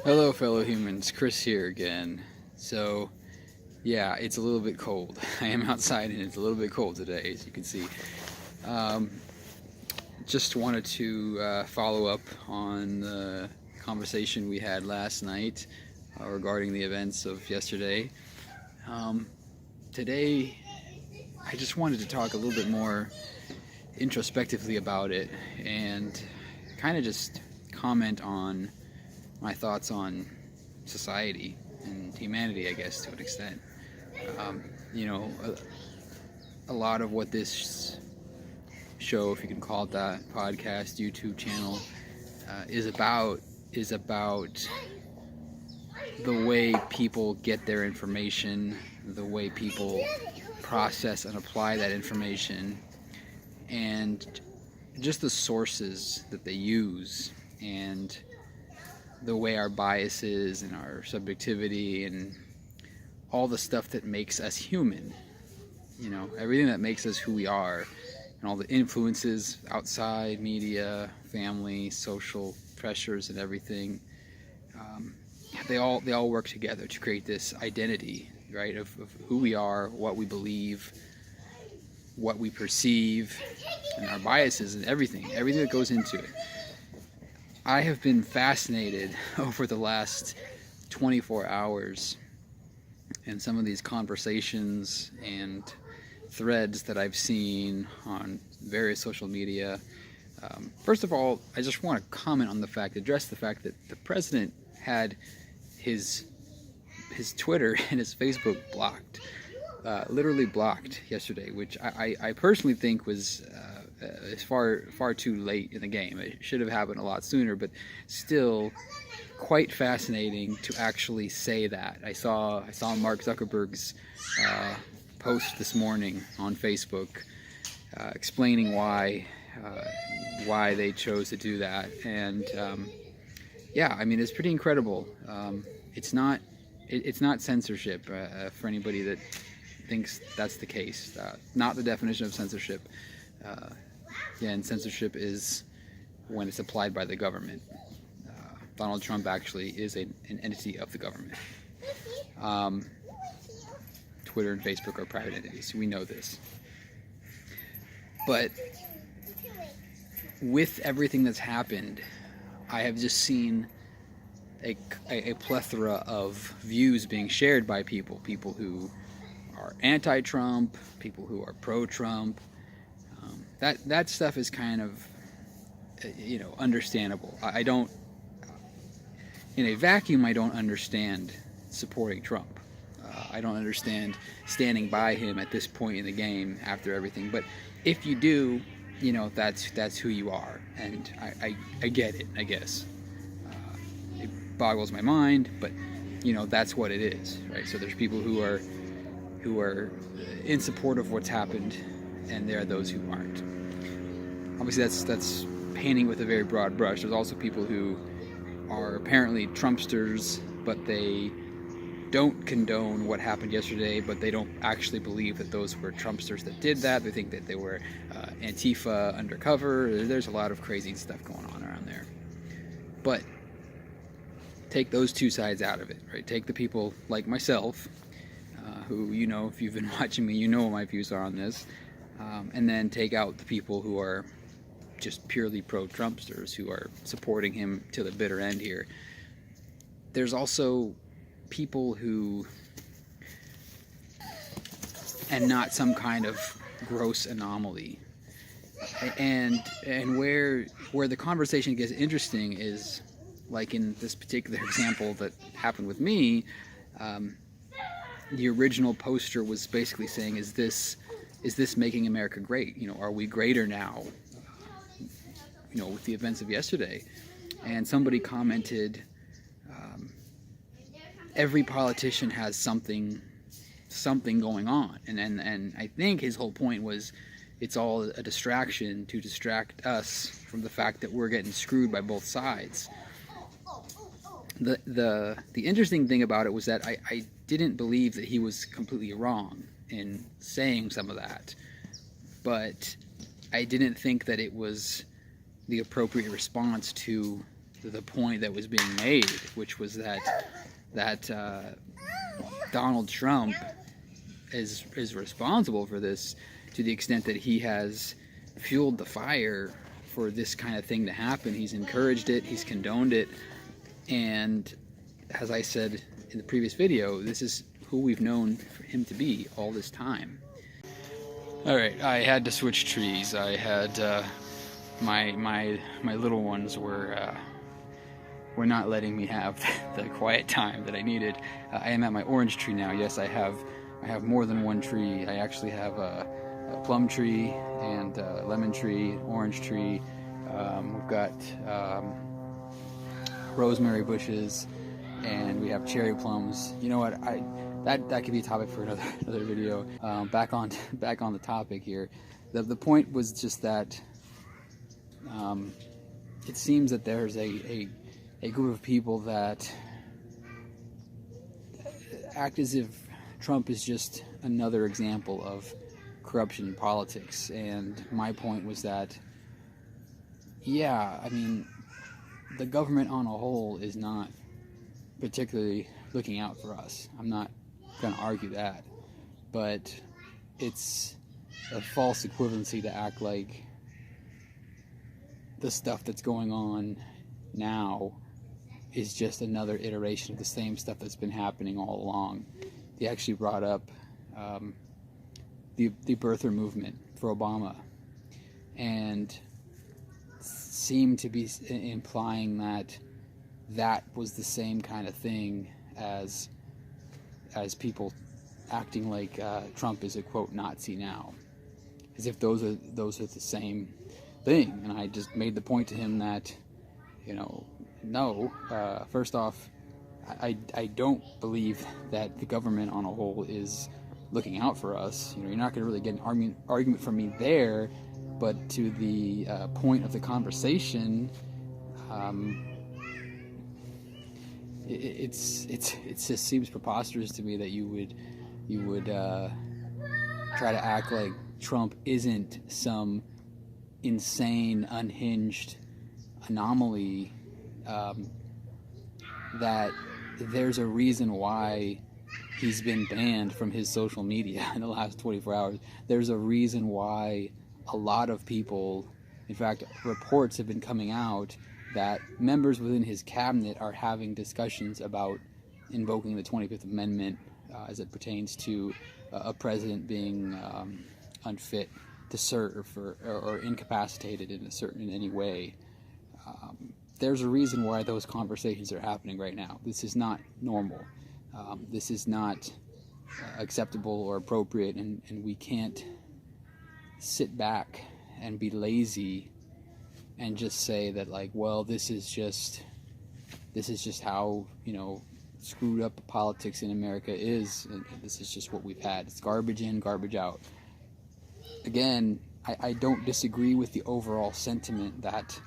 Hello, fellow humans. Chris here again. So, yeah, it's a little bit cold. I am outside and it's a little bit cold today, as you can see. Um, just wanted to follow up on the conversation we had last night regarding the events of yesterday. Um, Today, I just wanted to talk a little bit more introspectively about it and kind of just comment on my thoughts on society and humanity, I guess, to an extent. Um, you know, a lot of what this show, if you can call it that, podcast, YouTube channel, is about the way people get their information, the way people process and apply that information, and just the sources that they use, and the way our biases and our subjectivity and all the stuff that makes us human, everything that makes us who we are, and all the influences outside, media, family, social pressures, and everything. They all work together to create this identity, right, of who we are, what we believe, what we perceive, and our biases and everything that goes into it. I have been fascinated over the last 24 hours in some of these conversations and threads that I've seen on various social media. First of all, I just want to address the fact that the president had his Twitter and his Facebook blocked, literally blocked yesterday, which I personally think was far too late in the game. It should have happened a lot sooner, but still quite fascinating to actually say that. I saw Mark Zuckerberg's post this morning on Facebook explaining why they chose to do that, and yeah, I mean, it's pretty incredible. It's not censorship for anybody that thinks that's the case. Not the definition of censorship. Again, censorship is when it's applied by the government. Donald Trump actually is an entity of the government. Twitter and Facebook are private entities. We know this. But with everything that's happened, I have just seen a plethora of views being shared by people who are anti-Trump, people who are pro-Trump. That stuff is kind of, understandable. I don't, in a vacuum, I don't understand supporting Trump. I don't understand standing by him at this point in the game after everything. But if you do, that's who you are, and I get it, I guess. It boggles my mind, but that's what it is, right? So there's people who are in support of what's happened, and there are those who aren't. Obviously, that's painting with a very broad brush. There's also people who are apparently Trumpsters, but they don't condone what happened yesterday, but they don't actually believe that those were Trumpsters that did that. They think that they were Antifa undercover. There's a lot of crazy stuff going on around there. But take those two sides out of it, right? Take the people like myself, who, if you've been watching me, you know what my views are on this. And then take out the people who are just purely pro-Trumpsters, who are supporting him to the bitter end here. There's also people who, and not some kind of gross anomaly. And where the conversation gets interesting is, like in this particular example that happened with me, the original poster was basically saying, is this making America great? Are we greater now? With the events of yesterday. And somebody commented, every politician has something going on, and I think his whole point was, it's all a distraction to distract us from the fact that we're getting screwed by both sides. The interesting thing about it was that I didn't believe that he was completely wrong in saying some of that, but I didn't think that it was the appropriate response to the point that was being made, which was that Donald Trump is responsible for this, to the extent that he has fueled the fire for this kind of thing to happen. He's encouraged it, he's condoned it, and as I said in the previous video, this is who we've known for him to be all this time. Alright, I had to switch trees. I had my little ones were not letting me have the quiet time that I needed. I am at my orange tree now. Yes, I have more than one tree. I actually have a plum tree and a lemon tree, orange tree. We've got rosemary bushes, and we have cherry plums. You know what? That could be a topic for another video. Back on the topic here. The point was just that it seems that there's a group of people that act as if Trump is just another example of corruption in politics. And my point was that, yeah, I mean, the government on a whole is not particularly looking out for us. I'm not going to argue that, but it's a false equivalency to act like the stuff that's going on now is just another iteration of the same stuff that's been happening all along. They actually brought up the birther movement for Obama, and seemed to be implying that was the same kind of thing as people acting like Trump is a quote Nazi now, as if those are the same thing. And I just made the point to him that, you know, no, first off, I don't believe that the government on a whole is looking out for us. You know, you're not going to really get an argument from me there, but to the point of the conversation, it just seems preposterous to me that you would try to act like Trump isn't some insane, unhinged anomaly, that there's a reason why he's been banned from his social media in the last 24 hours. There's a reason why a lot of people, in fact, reports have been coming out that members within his cabinet are having discussions about invoking the 25th Amendment as it pertains to a president being unfit to serve or incapacitated in any way. There's a reason why those conversations are happening right now. This is not normal. This is not acceptable or appropriate, and we can't sit back and be lazy and just say that, like, well, this is just how, you know, screwed up politics in America is, and this is just what we've had. It's garbage in, garbage out. Again, I don't disagree with the overall sentiment that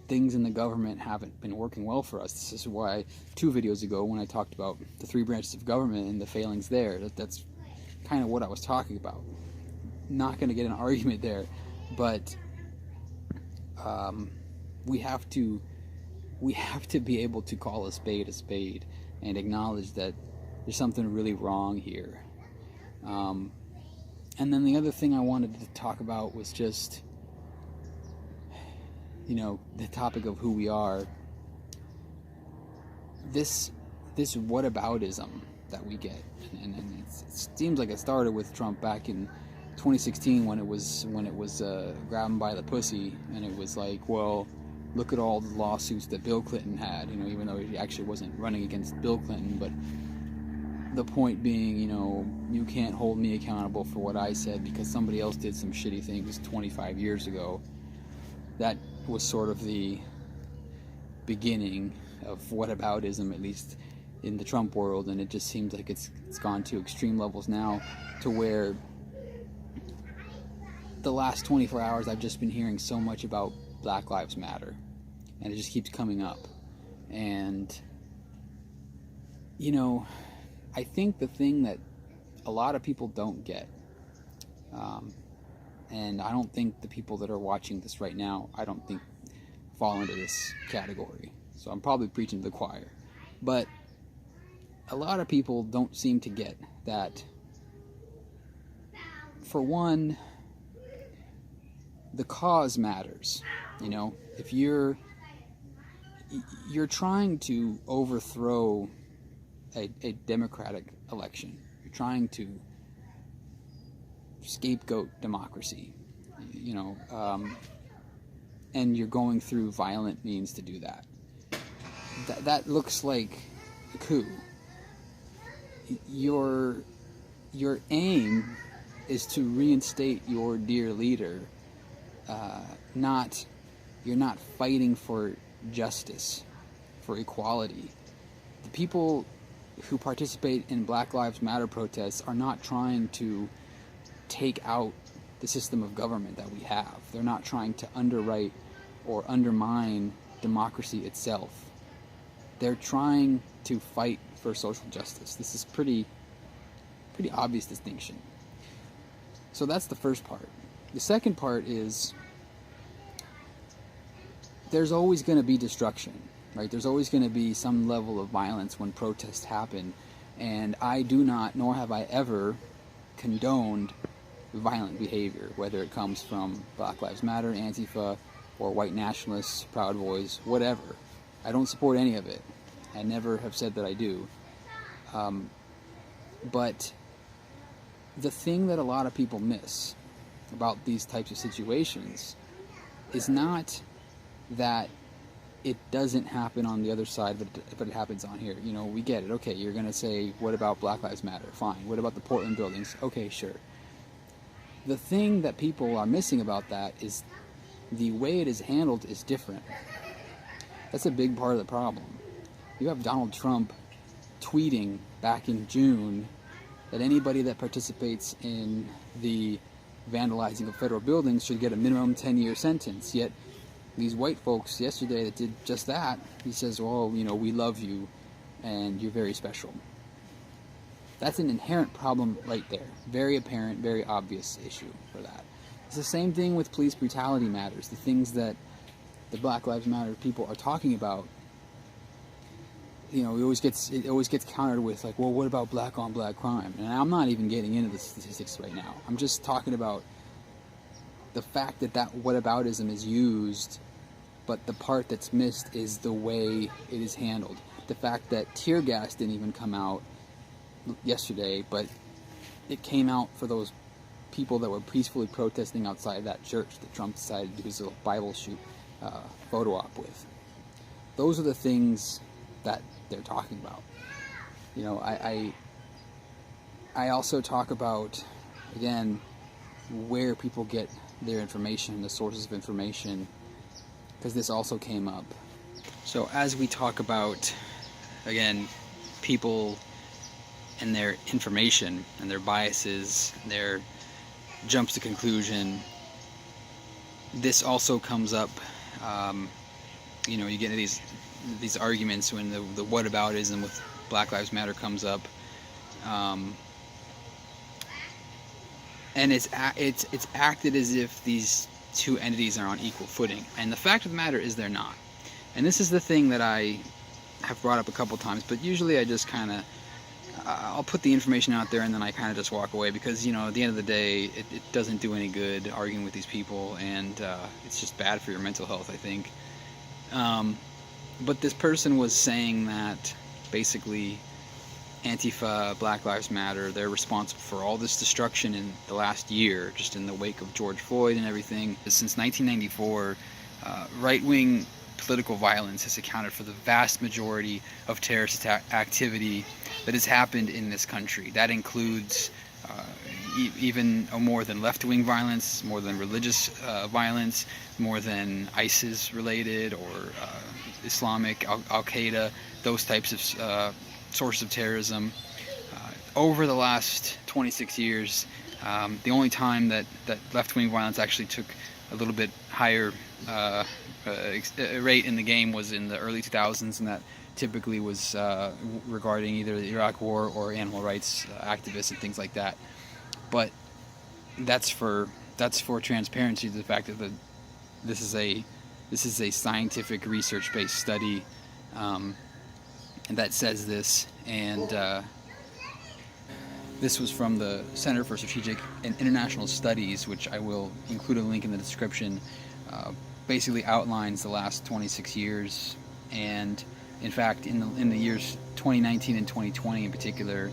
things in the government haven't been working well for us. This is why 2 videos ago, when I talked about the 3 branches of government and the failings there, that's kind of what I was talking about. Not going to get an argument there, but we have to be able to call a spade and acknowledge that there's something really wrong here. And then the other thing I wanted to talk about was just, you know, the topic of who we are. This whataboutism that we get, and it seems like it started with Trump back in 2016 when it was grab him by the pussy, and it was like, well, look at all the lawsuits that Bill Clinton had, you know, even though he actually wasn't running against Bill Clinton. But the point being, you know, you can't hold me accountable for what I said because somebody else did some shitty things 25 years ago. That was sort of the beginning of whataboutism, at least in the Trump world, and it just seems like it's gone to extreme levels now, to where the last 24 hours I've just been hearing so much about Black Lives Matter, and it just keeps coming up. And, you know, I think the thing that a lot of people don't get, and I don't think the people that are watching this right now, I don't think fall into this category. So I'm probably preaching to the choir. But a lot of people don't seem to get that, for one, the cause matters. You know, if you're trying to overthrow a democratic election, you're trying to scapegoat democracy, you know, and you're going through violent means to do that. That looks like a coup. Your aim is to reinstate your dear leader. You're not fighting for justice, for equality. The people who participate in Black Lives Matter protests are not trying to take out the system of government that we have. They're not trying to underwrite or undermine democracy itself. They're trying to fight for social justice. This is pretty obvious distinction. So that's the first part. The second part is there's always going to be destruction, right? There's always going to be some level of violence when protests happen, and I do not, nor have I ever, condoned violent behavior, whether it comes from Black Lives Matter, Antifa, or white nationalists, Proud Boys, whatever. I don't support any of it. I never have said that I do. But the thing that a lot of people miss about these types of situations is not that it doesn't happen on the other side, but it happens on here. You know, we get it. Okay, you're going to say, what about Black Lives Matter? Fine. What about the Portland buildings? Okay, sure. The thing that people are missing about that is the way it is handled is different. That's a big part of the problem. You have Donald Trump tweeting back in June that anybody that participates in the vandalizing of federal buildings should get a minimum 10-year sentence. Yet these white folks yesterday that did just that, he says, well, you know, we love you and you're very special. That's an inherent problem right there. Very apparent, very obvious issue for that. It's the same thing with police brutality matters. The things that the Black Lives Matter people are talking about, you know, it always gets countered with like, well, what about black on black crime? And I'm not even getting into the statistics right now. I'm just talking about the fact that whataboutism is used, but the part that's missed is the way it is handled. The fact that tear gas didn't even come out yesterday, but it came out for those people that were peacefully protesting outside that church that Trump decided to do his little Bible shoot photo op with. Those are the things that they're talking about. You know, I also talk about, again, where people get their information, the sources of information, because this also came up. So as we talk about, again, people and their information and their biases, their jumps to conclusion, this also comes up. You know, you get into these arguments when the whataboutism with Black Lives Matter comes up, and it's acted as if these two entities are on equal footing, and the fact of the matter is they're not. And this is the thing that I have brought up a couple times, but usually I just kind of I'll put the information out there and then I kind of just walk away, because, you know, at the end of the day, it doesn't do any good arguing with these people, and it's just bad for your mental health, I think. But this person was saying that basically Antifa, Black Lives Matter, they're responsible for all this destruction in the last year, just in the wake of George Floyd and everything. Since 1994, right-wing political violence has accounted for the vast majority of terrorist activity that has happened in this country. That includes even more than left-wing violence, more than religious violence, more than ISIS-related or Islamic, Al-Qaeda, those types of sources of terrorism. Over the last 26 years, the only time that left-wing violence actually took a little bit higher rate in the game was in the early 2000s, and that typically was regarding either the Iraq War or animal rights activists and things like that. But that's for transparency to the fact that this is a This is a scientific research-based study that says this, and this was from the Center for Strategic and International Studies, which I will include a link in the description. Basically outlines the last 26 years, and in fact in the years 2019 and 2020 in particular,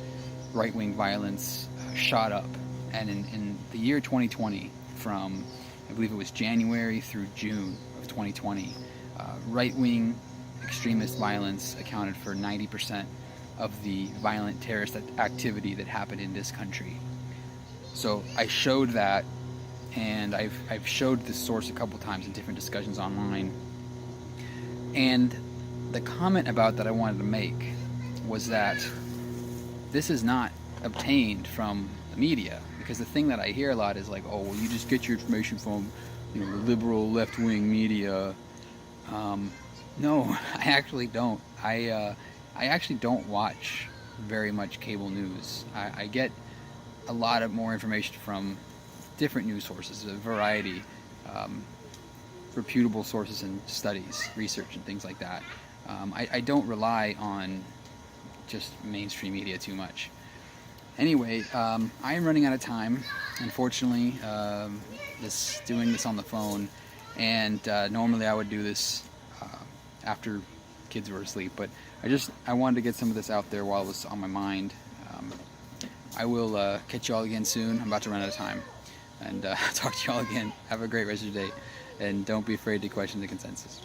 right-wing violence shot up. And in the year 2020, from I believe it was January through June of 2020, right-wing extremist violence accounted for 90% of the violent terrorist activity that happened in this country. So I showed that, and I've showed this source a couple times in different discussions online. And the comment about that I wanted to make was that this is not obtained from the media, because the thing that I hear a lot is like, oh, well, you just get your information from, you know, the liberal left-wing media. No, I actually don't. I actually don't watch very much cable news. I get a lot of more information from different news sources, a variety, reputable sources and studies, research and things like that. I don't rely on just mainstream media too much. Anyway, I am running out of time, unfortunately, doing this on the phone, and normally I would do this after kids were asleep, but I wanted to get some of this out there while it was on my mind. I will catch you all again soon. I'm about to run out of time, and talk to you all again. Have a great rest of your day, and don't be afraid to question the consensus.